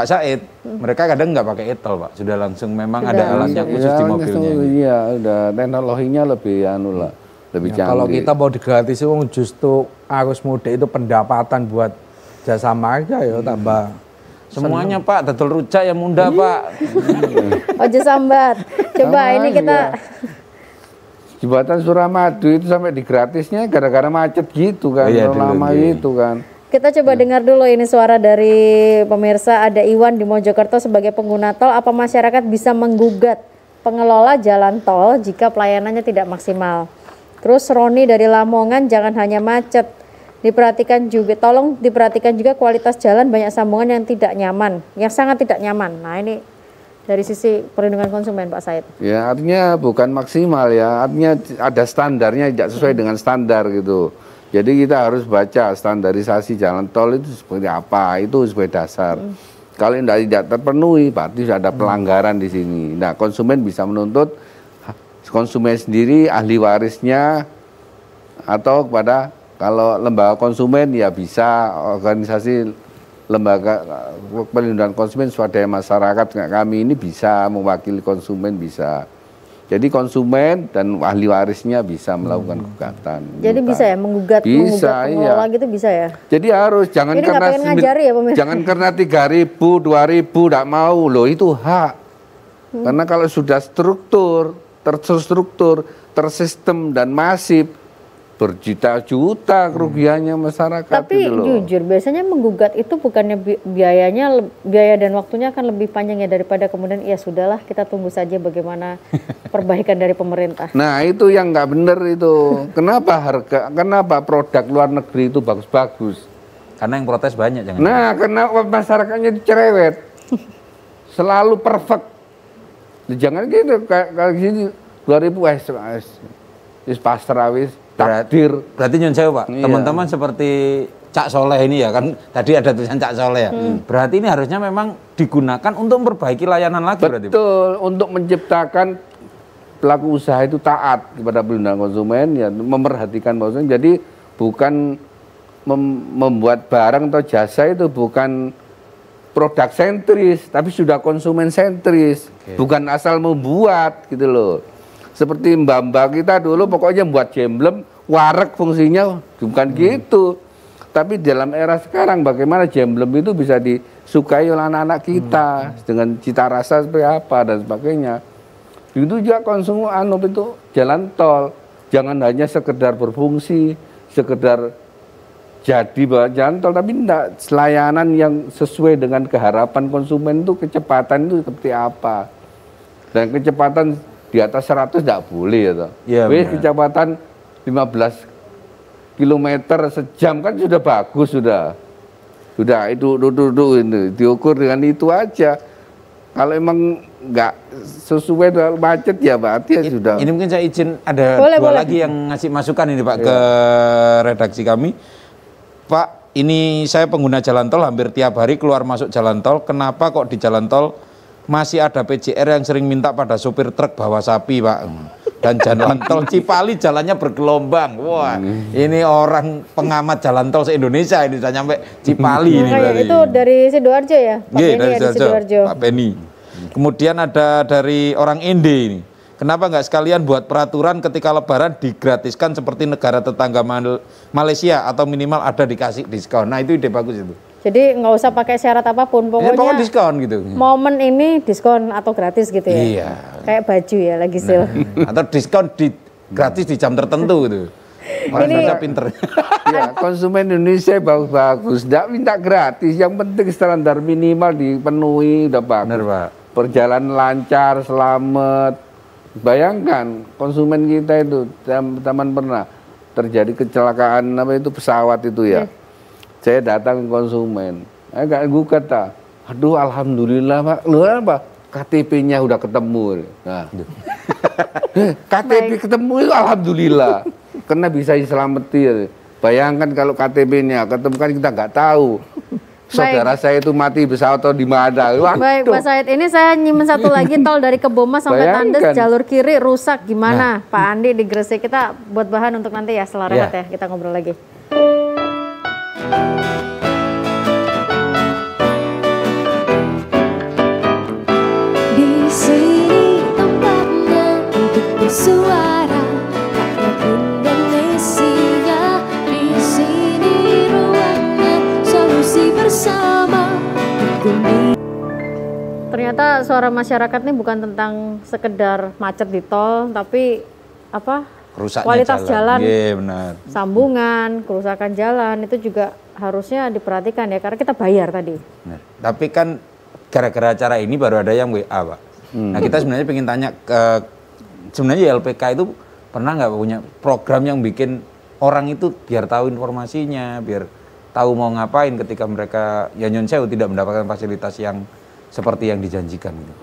mereka kadang nggak pakai etol, Pak. Sudah langsung memang ada alatnya khusus di mobilnya. Iya, udah teknologinya lebih lebih canggih. Kalau kita mau digratis justru arus mudik itu pendapatan buat jasa marga ya tambah. Semuanya Pak, dodol rujak yang muda Pak. Ojo sambat. Coba ini kita Jembatan Suramadu itu sampai digratisnya gara-gara macet gitu kan, lama itu kan. Kita coba dengar dulu ini suara dari pemirsa. Ada Iwan di Mojokerto sebagai pengguna tol. Apa masyarakat bisa menggugat pengelola jalan tol jika pelayanannya tidak maksimal? Terus Roni dari Lamongan, jangan hanya macet, tolong diperhatikan juga kualitas jalan, banyak sambungan yang tidak nyaman, yang sangat tidak nyaman. Nah ini dari sisi perlindungan konsumen Pak Said. Ya artinya bukan maksimal ya, artinya ada standarnya, tidak sesuai dengan standar gitu. Jadi kita harus baca standarisasi jalan tol itu seperti apa, itu sebagai dasar. Kalau tidak terpenuhi, berarti sudah ada pelanggaran di sini. Nah konsumen bisa menuntut konsumen sendiri, ahli warisnya, atau kepada kalau lembaga konsumen ya bisa organisasi lembaga perlindungan konsumen swadaya masyarakat kami ini bisa mewakili konsumen bisa. Jadi konsumen dan ahli warisnya bisa melakukan gugatan. Jadi bisa ya menggugat pengelola gitu bisa ya. Jadi harus jangan jadi karena ngajari ya, jangan karena 3.000, 2.000 tidak mau loh itu hak. Karena kalau sudah terstruktur, tersistem dan masif berjuta-juta kerugiannya masyarakat. Tapi gitu loh. jujur biasanya menggugat itu bukannya biaya dan waktunya akan lebih panjang ya daripada kemudian ya sudahlah kita tunggu saja bagaimana perbaikan dari pemerintah. Nah itu yang nggak benar itu. Kenapa produk luar negeri itu bagus-bagus? Karena yang protes banyak jangan. Nah karena masyarakatnya cerewet, selalu perfect. Jangan gitu kayak gini 2000 pasrah wis. Berarti nyun sewu Pak, iya. teman-teman seperti Cak Soleh ini ya kan, tadi ada tulisan Cak Soleh ya. Berarti ini harusnya memang digunakan untuk memperbaiki layanan lagi berarti. Betul, untuk menciptakan pelaku usaha itu taat kepada perlindungan konsumen, ya memperhatikan konsumen. Jadi bukan membuat barang atau jasa itu bukan produk sentris, tapi sudah konsumen sentris. Bukan asal membuat gitu loh. Seperti mbak-mbak kita dulu pokoknya buat jemblem, wareg fungsinya bukan gitu. Tapi dalam era sekarang bagaimana jemblem itu bisa disukai oleh anak-anak kita dengan cita rasa seperti apa dan sebagainya. Itu juga konsum itu jalan tol. Jangan hanya sekedar berfungsi, sekedar jadi jalan tol, tapi tidak layanan yang sesuai dengan keharapan konsumen itu kecepatan itu seperti apa. Dan kecepatan di atas 100 tidak boleh ya, kecepatan 15 km sejam kan sudah bagus sudah itu ini diukur dengan itu aja. Kalau emang nggak sesuai dengan macet ya berarti ya sudah. Ini mungkin saya izin ada dua lagi yang ngasih masukan ini Pak ke redaksi kami. Pak, ini saya pengguna jalan tol hampir tiap hari keluar masuk jalan tol. Kenapa kok di jalan tol masih ada PJR yang sering minta pada sopir truk bawa sapi Pak? Dan jalan tol Cipali jalannya bergelombang. Wah, ini orang pengamat jalan tol se-Indonesia ini sudah nyampe Cipali ini berarti. Itu dari Sidoarjo ya? Pak Beni dari ya, Sidoarjo. Pak Beni. Kemudian ada dari orang Inde ini. Kenapa nggak sekalian buat peraturan ketika lebaran digratiskan seperti negara tetangga Malaysia atau minimal ada dikasih diskon. Nah itu ide bagus itu. Jadi nggak usah pakai syarat apapun, pokoknya diskon gitu. Momen ini diskon atau gratis gitu ya. Iya. Kayak baju ya lagi sale. Atau diskon gratis di jam tertentu gitu. Orang Indonesia pinter. Ya, konsumen Indonesia bagus-bagus, tidak minta gratis, yang penting standar minimal dipenuhi udah bagus. Benar, Pak. Perjalanan lancar, selamat. Bayangkan konsumen kita itu, teman pernah terjadi kecelakaan pesawat itu ya. Saya datang ke konsumen, agak gugat tak. Aduh, alhamdulillah Pak. Lu apa? KTP-nya udah ketemu. Nah, KTP ketemu itu alhamdulillah, karena bisa diselamatin. Bayangkan kalau KTP-nya ketemu kan kita nggak tahu. Saudara saya itu mati pesawat atau di mana. Baik, Pak Said, ini saya nyimen satu lagi tol dari Kebomas sampai Tandes jalur kiri rusak gimana? Pak Andi di Gresik, kita buat bahan untuk nanti ya setelah rehat ya kita ngobrol lagi. Di sini tempatnya untuk bersuara, rakyat Indonesia. Di sini ruangnya solusi bersama. Ternyata suara masyarakat ini bukan tentang sekedar macet di tol, tapi apa? Rusaknya kualitas jalan, benar. sambungan, kerusakan jalan itu juga harusnya diperhatikan ya, karena kita bayar tadi. Benar. Tapi kan gara-gara acara ini baru ada yang WA Pak. Nah kita sebenarnya pengen tanya ke sebenarnya LPK itu pernah nggak punya program yang bikin orang itu biar tahu informasinya, biar tahu mau ngapain ketika mereka ya nyun sewu tidak mendapatkan fasilitas yang seperti yang dijanjikan gitu.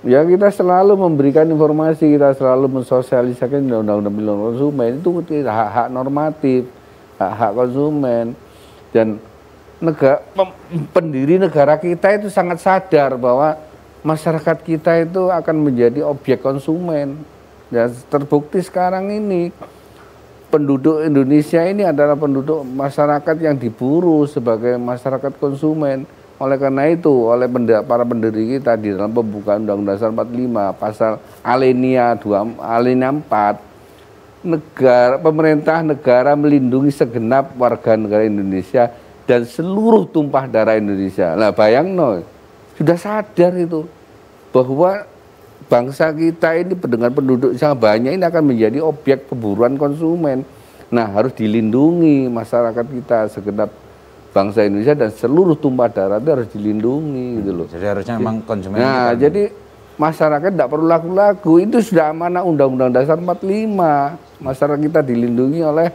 Ya kita selalu memberikan informasi, kita selalu mensosialisasikan undang-undang perlindungan konsumen itu hak-hak normatif, hak-hak konsumen. Dan pendiri negara kita itu sangat sadar bahwa masyarakat kita itu akan menjadi objek konsumen. Dan terbukti sekarang ini penduduk Indonesia ini adalah penduduk masyarakat yang diburu sebagai masyarakat konsumen. Oleh karena itu, oleh para pendiri kita di dalam pembukaan Undang-Undang Dasar 45 pasal alinea 4, pemerintah negara melindungi segenap warga negara Indonesia dan seluruh tumpah darah Indonesia. Nah, bayangno, sudah sadar itu bahwa bangsa kita ini dengan penduduk yang banyak ini akan menjadi objek keburuan konsumen. Nah, harus dilindungi masyarakat kita, segenap bangsa Indonesia dan seluruh tumpah darah itu harus dilindungi gitu loh. Jadi harusnya memang konsumen. Nah, jadi masyarakat tidak perlu laku-laku, itu sudah amanah Undang-Undang Dasar 45. Masyarakat kita dilindungi oleh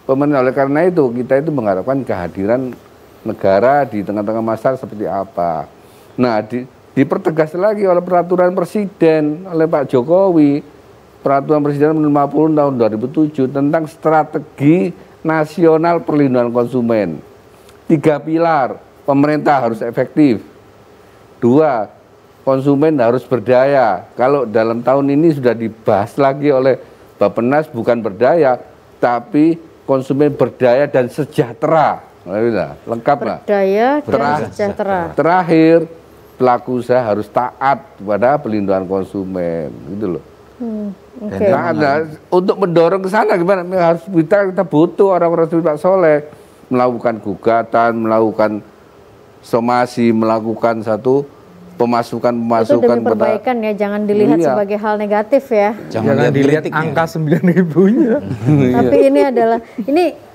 pemerintah. Oleh karena itu kita itu mengharapkan kehadiran negara di tengah-tengah masyarakat seperti apa. Nah, dipertegas lagi oleh peraturan presiden oleh Pak Jokowi, peraturan presiden nomor 50 tahun 2007 tentang strategi nasional perlindungan konsumen. 3 pilar, pemerintah harus efektif. 2, konsumen harus berdaya. Kalau dalam tahun ini sudah dibahas lagi oleh Bappenas, bukan berdaya, tapi konsumen berdaya dan sejahtera. Lengkap lah. Berdaya dan sejahtera. Terakhir, pelaku usaha harus taat pada pelindungan konsumen, gitu loh. Okay. Nah, untuk mendorong ke sana gimana? Harus kita butuh orang-orang seperti Pak Soleh melakukan gugatan, melakukan somasi, melakukan satu pemasukan itu demi perbaikan ya, jangan dilihat sebagai hal negatif ya. Jangan dilihat angka 9.000-nya. Tapi ini adalah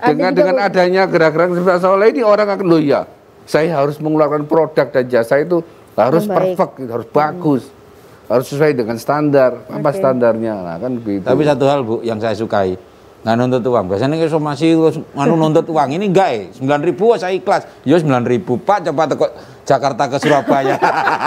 dengan adanya gerak-gerak seperti Pak Soleh ini orang akan loh ya, saya harus mengeluarkan produk dan jasa itu harus perfect, harus bagus, harus sesuai dengan standar. Apa standarnya? Nah, kan begitu. Tapi satu hal Bu yang saya sukai, nggak nuntut uang. Biasanya kalau somasi nuntut uang, ini enggak 9.000 saya ikhlas. Ya 9.000 Pak, coba ke Jakarta ke Surabaya.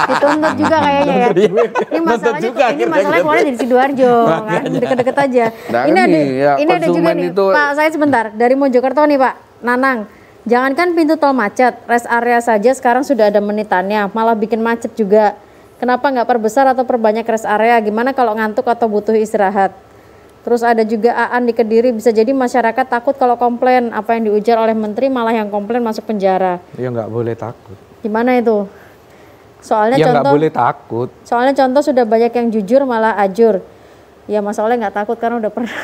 Dituntut juga kayaknya ya. Ini masalahnya keluarnya dari Sidoarjo kan, deket-deket aja. Nah, ini ada juga nih itu... Pak, saya sebentar dari Mojokerto nih Pak Nanang. Jangankan pintu tol macet, rest area saja sekarang sudah ada menitannya, malah bikin macet juga. Kenapa nggak perbesar atau perbanyak rest area? Gimana kalau ngantuk atau butuh istirahat? Terus ada juga Aan di Kediri, bisa jadi masyarakat takut kalau komplain, apa yang diujar oleh menteri malah yang komplain masuk penjara. Ya nggak boleh takut. Gimana itu? Soalnya ya contoh, nggak boleh takut. Soalnya contoh sudah banyak yang jujur malah ajur. Ya Mas Soleh nggak takut karena udah pernah.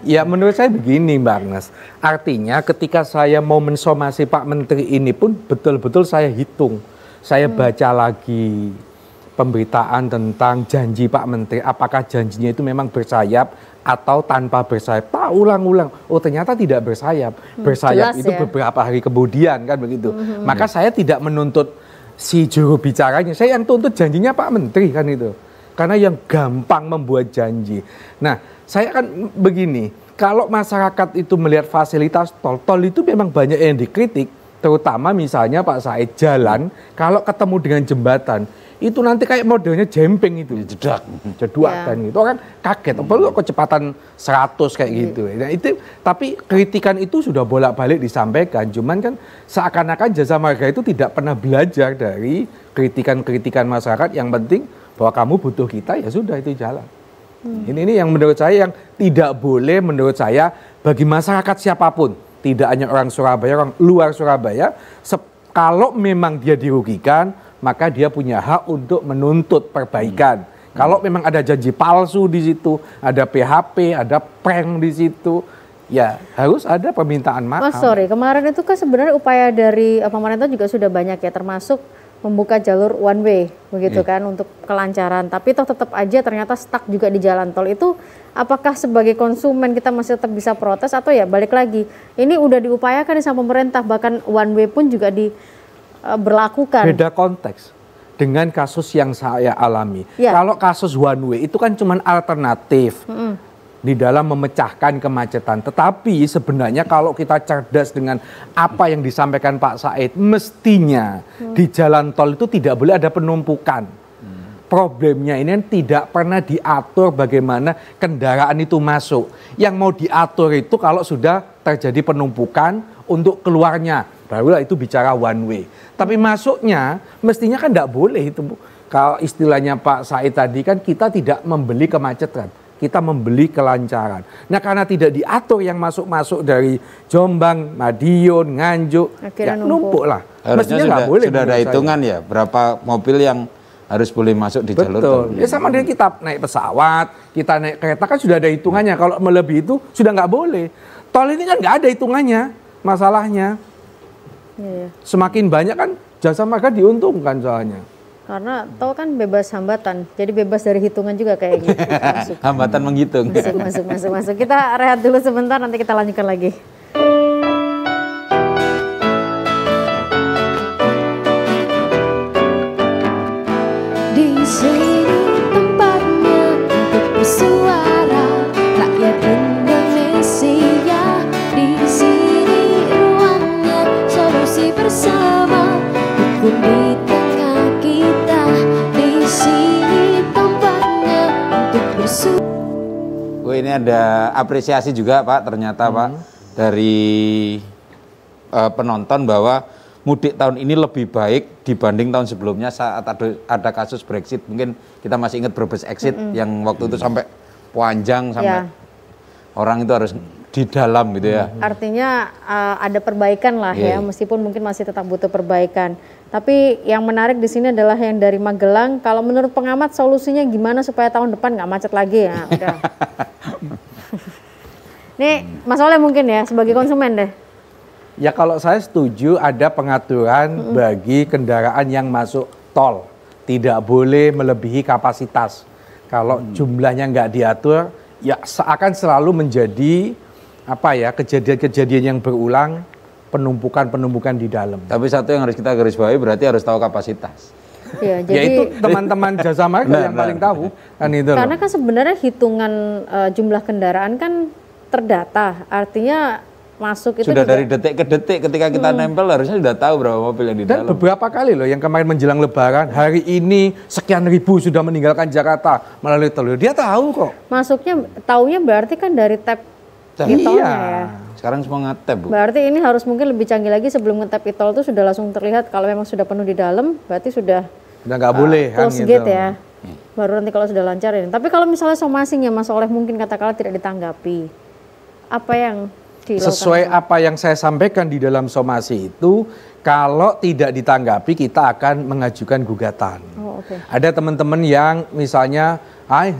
Ya menurut saya begini Mbak Agnes, artinya ketika saya mau mensomasi Pak Menteri ini pun betul-betul saya hitung. Saya baca lagi pemberitaan tentang janji Pak Menteri, apakah janjinya itu memang bersayap atau tanpa bersayap. Tak ulang-ulang, oh ternyata tidak bersayap. Bersayap itu ya? Beberapa hari kemudian kan begitu. Maka saya tidak menuntut si juru bicaranya, saya yang tuntut janjinya Pak Menteri kan itu. Karena yang gampang membuat janji. Nah, saya kan begini, kalau masyarakat itu melihat fasilitas tol itu memang banyak yang dikritik, terutama misalnya Pak Said jalan, kalau ketemu dengan jembatan, itu nanti kayak modelnya jemping itu, jedak kan gitu, kan kaget, apalagi kecepatan 100 kayak gitu. Nah itu, tapi kritikan itu sudah bolak-balik disampaikan, cuman kan seakan-akan Jasa Marga itu tidak pernah belajar dari kritikan-kritikan masyarakat. Yang penting bahwa kamu butuh kita, ya sudah itu jalan. Ini yang menurut saya yang tidak boleh, menurut saya bagi masyarakat siapapun, tidak hanya orang Surabaya, orang luar Surabaya, kalau memang dia dirugikan, maka dia punya hak untuk menuntut perbaikan. Kalau memang ada janji palsu di situ, ada PHP, ada prank di situ, ya harus ada permintaan maaf. Mas sorry, kemarin itu kan sebenarnya upaya dari pemerintah juga sudah banyak ya, termasuk membuka jalur one way begitu kan untuk kelancaran, tapi toh tetap aja ternyata stuck juga di jalan tol itu. Apakah sebagai konsumen kita masih tetap bisa protes atau ya balik lagi ini udah diupayakan sama pemerintah, bahkan one way pun juga berlakukan. Beda konteks dengan kasus yang saya alami. Kalau kasus one way itu kan cuma alternatif di dalam memecahkan kemacetan. Tetapi sebenarnya kalau kita cerdas dengan apa yang disampaikan Pak Said, mestinya di jalan tol itu tidak boleh ada penumpukan. Problemnya ini tidak pernah diatur bagaimana kendaraan itu masuk. Yang mau diatur itu kalau sudah terjadi penumpukan untuk keluarnya, barulah itu bicara one way. Tapi masuknya mestinya kan tidak boleh itu. kalau istilahnya Pak Said tadi kan kita tidak membeli kemacetan, kita membeli kelancaran. Nah karena tidak diatur yang masuk-masuk dari Jombang, Madiun, Nganjuk, ya numpuk lah. Harusnya sudah ada hitungan ya, berapa mobil yang harus boleh masuk di jalur tol. Ya sama dengan kita naik pesawat, kita naik kereta kan sudah ada hitungannya. Kalau melebihi itu sudah nggak boleh. Tol ini kan nggak ada hitungannya, masalahnya. Semakin banyak kan jasa marga diuntungkan soalnya. Karena tol kan bebas hambatan, jadi bebas dari hitungan juga kayaknya. Hambatan menghitung. Masuk. Kita rehat dulu sebentar, nanti kita lanjutkan lagi. Di sini tempatnya untuk bersuara, rakyat Indonesia. Di sini ruangnya solusi bersama, hukum di tengah kita. Di sini tempatnya untuk bersuara. Oh, ini ada apresiasi juga Pak, ternyata Pak, dari penonton bahwa mudik tahun ini lebih baik dibanding tahun sebelumnya saat ada kasus Brexit. Mungkin kita masih ingat Brebes exit yang waktu itu sampai panjang, sampai orang itu harus di dalam gitu ya. Artinya ada perbaikan lah ya, meskipun mungkin masih tetap butuh perbaikan. Tapi yang menarik di sini adalah yang dari Magelang. Kalau menurut pengamat solusinya gimana supaya tahun depan nggak macet lagi ya? Udah. Nih Mas Oleh mungkin ya sebagai konsumen deh. Ya kalau saya setuju ada pengaturan bagi kendaraan yang masuk tol. Tidak boleh melebihi kapasitas. Kalau jumlahnya nggak diatur, ya akan selalu menjadi kejadian-kejadian yang berulang, penumpukan di dalam. Tapi satu yang harus kita garis bawahi berarti harus tahu kapasitas. Ya, jadi yaitu teman-teman jasa marga yang paling tahu kan itu. Karena kan sebenarnya hitungan jumlah kendaraan kan terdata, artinya masuk itu sudah juga dari detik ke detik ketika kita nempel harusnya sudah tahu berapa mobil yang di dalam. Dan beberapa kali loh yang kemarin menjelang Lebaran, hari ini sekian ribu sudah meninggalkan Jakarta melalui tol. Dia tahu kok. Masuknya taunya berarti kan dari tab e-tolnya ya. Sekarang semua nge-tap, Bu. Berarti ini harus mungkin lebih canggih lagi, sebelum nge-tap e-tol itu sudah langsung terlihat kalau memang sudah penuh di dalam, berarti sudah nggak boleh close gate ya. Baru nanti kalau sudah lancar ini. Tapi kalau misalnya somasinya Mas Oleh mungkin katakanlah tidak ditanggapi, apa yang dilakukan? Sesuai apa yang saya sampaikan di dalam somasi itu, kalau tidak ditanggapi kita akan mengajukan gugatan. Oh, okay. Ada teman-teman yang misalnya,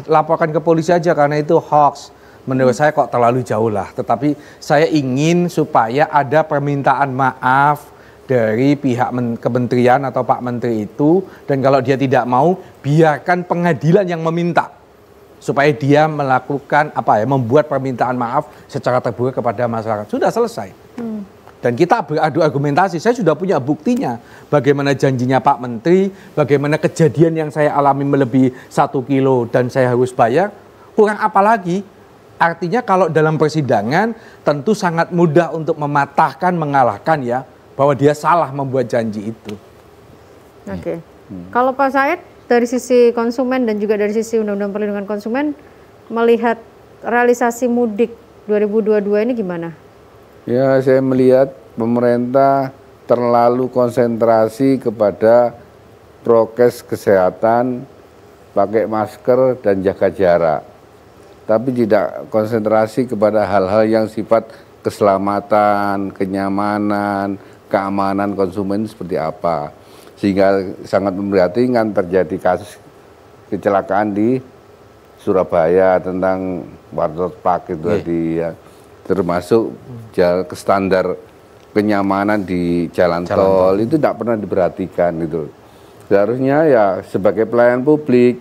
laporkan ke polisi aja karena itu hoax. Menurut saya kok terlalu jauh lah. Tetapi saya ingin supaya ada permintaan maaf dari pihak kementerian atau Pak Menteri itu. Dan kalau dia tidak mau, biarkan pengadilan yang meminta. Supaya dia melakukan membuat permintaan maaf secara terbuka kepada masyarakat. Sudah selesai. Dan kita beradu argumentasi. Saya sudah punya buktinya. Bagaimana janjinya Pak Menteri, bagaimana kejadian yang saya alami melebihi 1 kilo dan saya harus bayar. Kurang apa lagi? Artinya kalau dalam persidangan tentu sangat mudah untuk mematahkan, mengalahkan ya, bahwa dia salah membuat janji itu. Oke. Kalau Pak Said dari sisi konsumen dan juga dari sisi Undang-Undang Perlindungan Konsumen melihat realisasi mudik 2022 ini gimana? Ya, saya melihat pemerintah terlalu konsentrasi kepada prokes kesehatan, pakai masker dan jaga jarak. Tapi tidak konsentrasi kepada hal-hal yang sifat keselamatan, kenyamanan, keamanan konsumen seperti apa. Sehingga sangat memprihatinkan terjadi kasus kecelakaan di Surabaya tentang Wartot Park itu tadi ya. Termasuk standar kenyamanan di jalan tol itu tidak pernah diperhatikan gitu. Seharusnya ya sebagai pelayan publik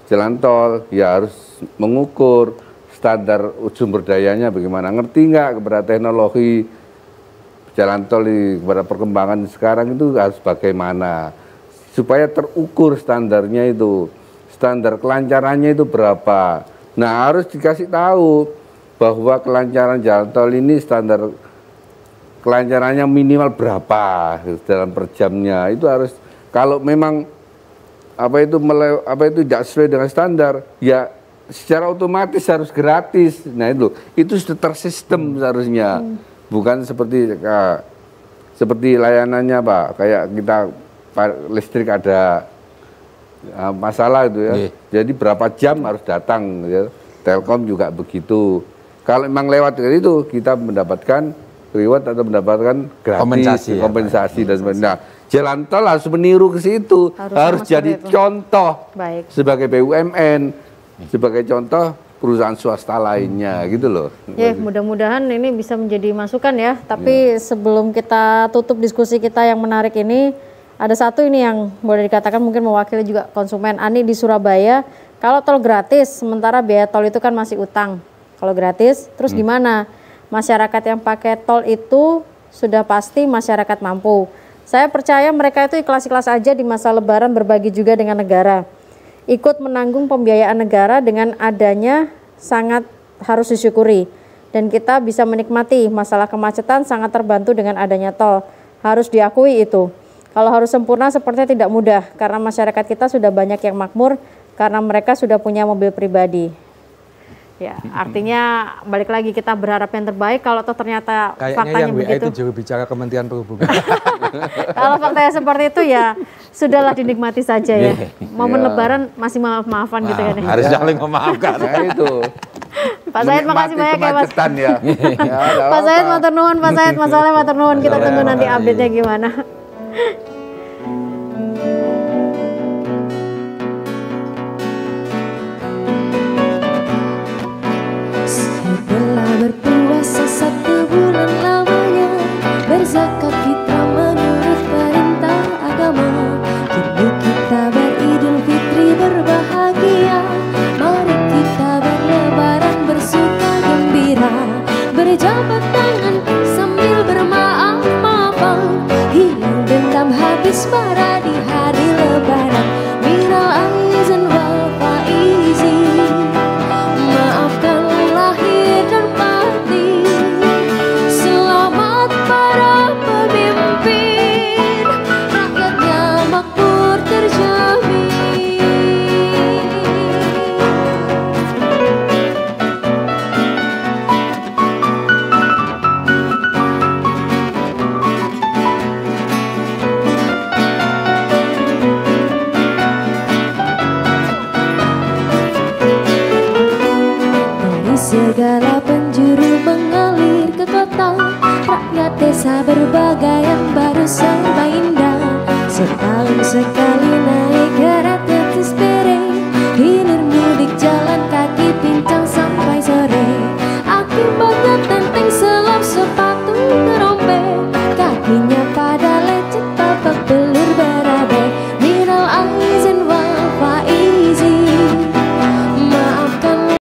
jalan tol ya harus mengukur standar sumber dayanya bagaimana, ngerti nggak kepada teknologi jalan tol kepada perkembangan sekarang itu harus bagaimana supaya terukur standarnya itu, standar kelancarannya itu berapa. Nah harus dikasih tahu bahwa kelancaran jalan tol ini standar kelancarannya minimal berapa dalam per jamnya, itu harus, kalau memang itu tidak sesuai dengan standar ya secara otomatis harus gratis. Nah itu sudah tersistem seharusnya, bukan seperti layanannya Pak, kayak kita listrik ada masalah itu ya. Jadi berapa jam harus datang ya. Telkom juga begitu. Kalau memang lewat dari itu kita mendapatkan reward atau mendapatkan gratis, kompensasi dan sebagainya. Nah, jalan tol harus meniru ke situ, harus jadi contoh sebagai BUMN, sebagai contoh perusahaan swasta lainnya gitu loh. Ya, mudah-mudahan ini bisa menjadi masukan ya. Tapi sebelum kita tutup diskusi kita yang menarik ini, ada satu ini yang boleh dikatakan mungkin mewakili juga konsumen. Ani di Surabaya, kalau tol gratis, sementara biaya tol itu kan masih utang. Kalau gratis, terus gimana? Masyarakat yang pakai tol itu sudah pasti masyarakat mampu. Saya percaya mereka itu ikhlas-ikhlas aja di masa lebaran berbagi juga dengan negara. Ikut menanggung pembiayaan negara dengan adanya sangat harus disyukuri. Dan kita bisa menikmati masalah kemacetan sangat terbantu dengan adanya tol. Harus diakui itu. Kalau harus sempurna sepertinya tidak mudah karena masyarakat kita sudah banyak yang makmur karena mereka sudah punya mobil pribadi. Ya, artinya balik lagi kita berharap yang terbaik. Kalau toh ternyata faktanya begitu. Kayaknya yang WA itu juru bicara Kementerian Perhubungan. Kalau faktanya seperti itu ya sudahlah dinikmati saja ya. Momen Lebaran masih maaf-maafan gitu kan ya. Harus saling memaafkan. Nah, itu. Pak Said makasih banyak ya Mas. Ya. Pak Said matur nuwun, Pak Said masalahnya matur nuwun. Kita tunggu nanti update-nya gimana.